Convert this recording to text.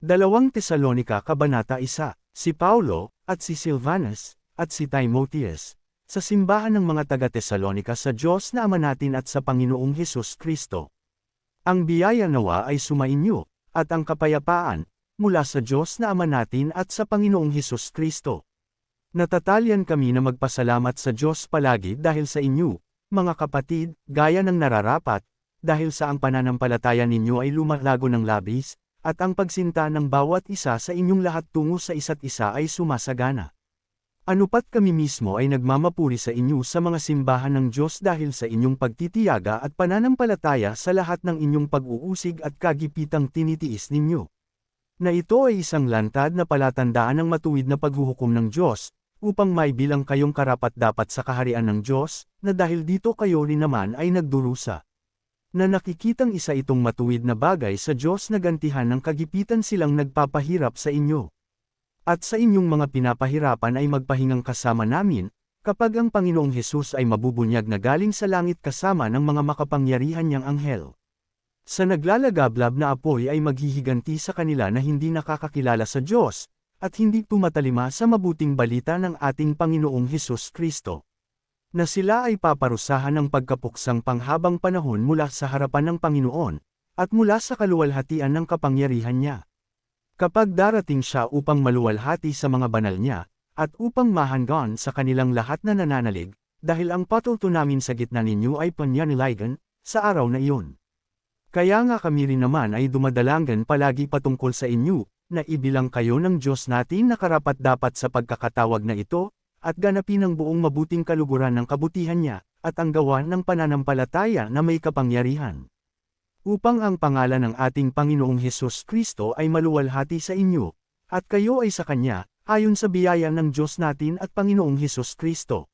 2 Tesalonika Kabanata 1, si Paulo, at si Silvanus, at si Timotheus, sa simbahan ng mga taga-Tesalonika sa Diyos na Ama natin at sa Panginoong Hesus Kristo. Ang biyaya nawa ay sumainyo, at ang kapayapaan, mula sa Diyos na Ama natin at sa Panginoong Hesus Kristo. Natatalian kami na magpasalamat sa Diyos palagi dahil sa inyo, mga kapatid, gaya ng nararapat, dahil sa ang pananampalataya ninyo ay lumalago ng labis, at ang pagsinta ng bawat isa sa inyong lahat tungo sa isa't isa ay sumasagana. Anupat kami mismo ay nagmamapuri sa inyo sa mga simbahan ng Diyos dahil sa inyong pagtitiyaga at pananampalataya sa lahat ng inyong pag-uusig at kagipitang tinitiis ninyo. Na ito ay isang lantad na palatandaan ng matuwid na paghuhukom ng Diyos, upang maibilang kayong karapat-dapat sa kaharian ng Diyos, na dahil dito kayo rin naman ay nagdurusa. Na nakikitang isa itong matuwid na bagay sa Diyos na gantihan ng kagipitan silang nagpapahirap sa inyo. At sa inyong mga pinapahirapan ay magpahingang kasama namin, kapag ang Panginoong Hesus ay mabubunyag na galing sa langit kasama ng mga makapangyarihan niyang anghel. Sa naglalagablab na apoy ay maghihiganti sa kanila na hindi nakakakilala sa Diyos, at hindi tumatalima sa mabuting balita ng ating Panginoong Hesus Kristo. Na sila ay paparusahan ng pagkapuksang panghabang panahon mula sa harapan ng Panginoon, at mula sa kaluwalhatian ng kapangyarihan niya. Kapag darating siya upang maluwalhati sa mga banal niya, at upang mahanggan sa kanilang lahat na nananalig, dahil ang patuto namin sa gitna ninyo ay panyaniligan, sa araw na iyon. Kaya nga kami rin naman ay dumadalangan palagi patungkol sa inyo, na ibilang kayo ng Diyos natin na karapat-dapat sa pagkakatawag na ito, at ganapin ang buong mabuting kaluguran ng kabutihan niya, at ang gawa ng pananampalataya na may kapangyarihan. Upang ang pangalan ng ating Panginoong Hesus Kristo ay maluwalhati sa inyo, at kayo ay sa Kanya, ayon sa biyaya ng Diyos natin at Panginoong Hesus Kristo.